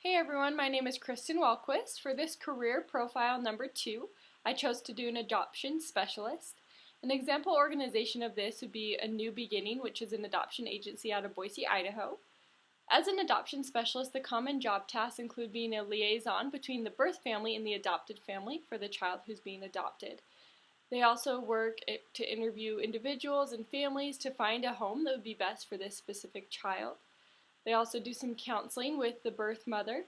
Hey everyone, my name is Kristen Walquist. For this career profile number 2, I chose to do an adoption specialist. An example organization of this would be A New Beginning, which is an adoption agency out of Boise, Idaho. As an adoption specialist, the common job tasks include being a liaison between the birth family and the adopted family for the child who's being adopted. They also work to interview individuals and families to find a home that would be best for this specific child. They also do some counseling with the birth mother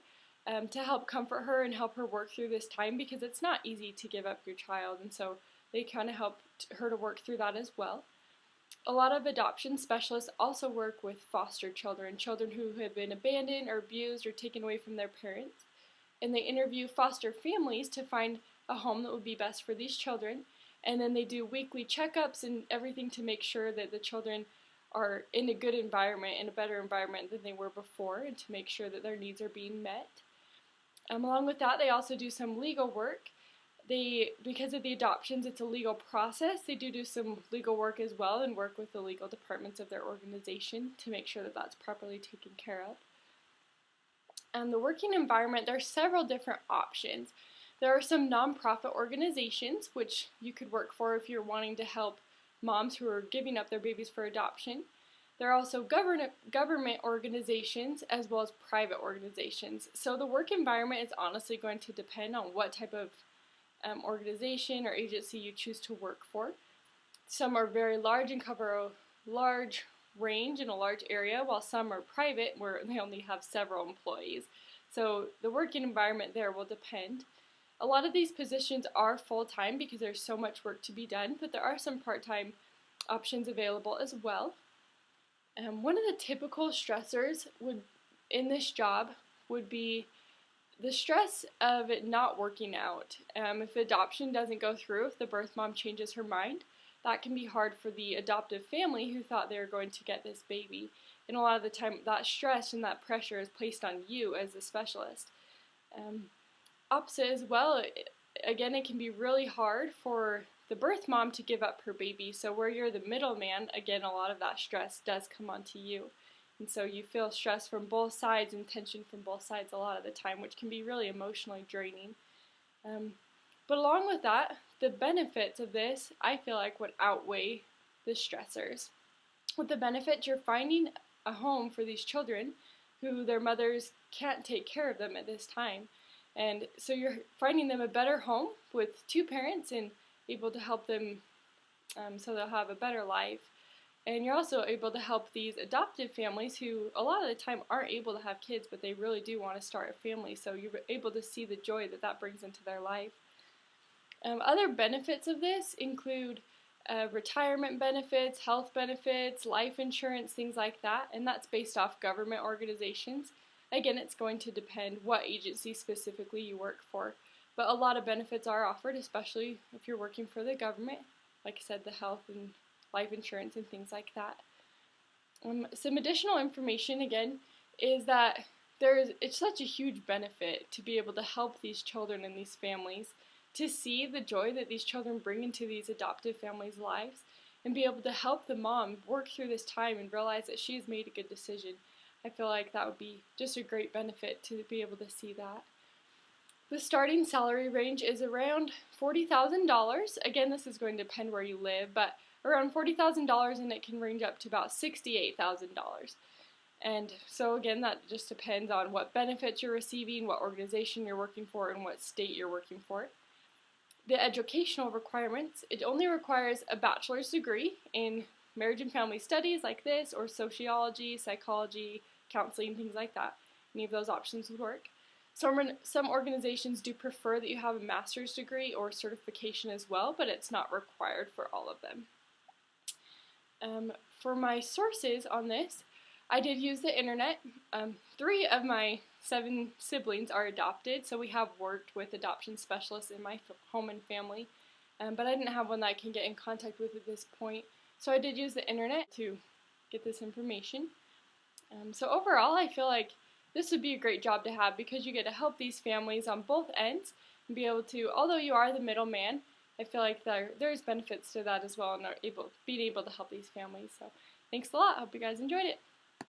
to help comfort her and help her work through this time, because it's not easy to give up your child, and so they kind of help her to work through that as well. A lot of adoption specialists also work with foster children, children who have been abandoned or abused or taken away from their parents, and they interview foster families to find a home that would be best for these children, and then they do weekly checkups and everything to make sure that the children are in a good environment, in a better environment than they were before, and to make sure that their needs are being met. Along with that, they also do some legal work. Because of the adoptions, it's a legal process. They do some legal work as well and work with the legal departments of their organization to make sure that that's properly taken care of. The working environment, there are several different options. There are some nonprofit organizations which you could work for if you're wanting to help moms who are giving up their babies for adoption. There are also government organizations as well as private organizations. So the work environment is honestly going to depend on what type of organization or agency you choose to work for. Some are very large and cover a large range in a large area, while some are private where they only have several employees. So the working environment there will depend. A lot of these positions are full-time because there's so much work to be done, but there are some part-time options available as well. One of the typical stressors in this job would be the stress of it not working out. If adoption doesn't go through, if the birth mom changes her mind, that can be hard for the adoptive family who thought they were going to get this baby. And a lot of the time, that stress and that pressure is placed on you as a specialist. Opposite as well, again, it can be really hard for the birth mom to give up her baby. So where you're the middleman, again, a lot of that stress does come onto you. And so you feel stress from both sides and tension from both sides a lot of the time, which can be really emotionally draining. But along with that, the benefits of this, I feel like, would outweigh the stressors. With the benefits, you're finding a home for these children who their mothers can't take care of them at this time. And so you're finding them a better home with two parents and able to help them so they'll have a better life. And you're also able to help these adoptive families who a lot of the time aren't able to have kids, but they really do want to start a family. So you're able to see the joy that that brings into their life. Other benefits of this include retirement benefits, health benefits, life insurance, things like that. And that's based off government organizations. Again, it's going to depend what agency specifically you work for, but a lot of benefits are offered, especially if you're working for the government. Like I said, the health and life insurance and things like that. Some additional information, again, is that it's such a huge benefit to be able to help these children and these families, to see the joy that these children bring into these adoptive families' lives, and be able to help the mom work through this time and realize that she has made a good decision. I feel like that would be just a great benefit to be able to see that. The starting salary range is around $40,000. Again, this is going to depend where you live, but around $40,000, and it can range up to about $68,000. And so again, that just depends on what benefits you're receiving, what organization you're working for, and what state you're working for. The educational requirements, it only requires a bachelor's degree in marriage and family studies like this, or sociology, psychology, counseling, things like that. Any of those options would work. Some organizations do prefer that you have a master's degree or certification as well, but it's not required for all of them. For my sources on this, I did use the internet. 3 of my 7 siblings are adopted, so we have worked with adoption specialists in my home and family, but I didn't have one that I can get in contact with at this point. So I did use the internet to get this information. So overall, I feel like this would be a great job to have, because you get to help these families on both ends and be able to, although you are the middleman, I feel like there's benefits to that as well, and being able to help these families. So thanks a lot. I hope you guys enjoyed it.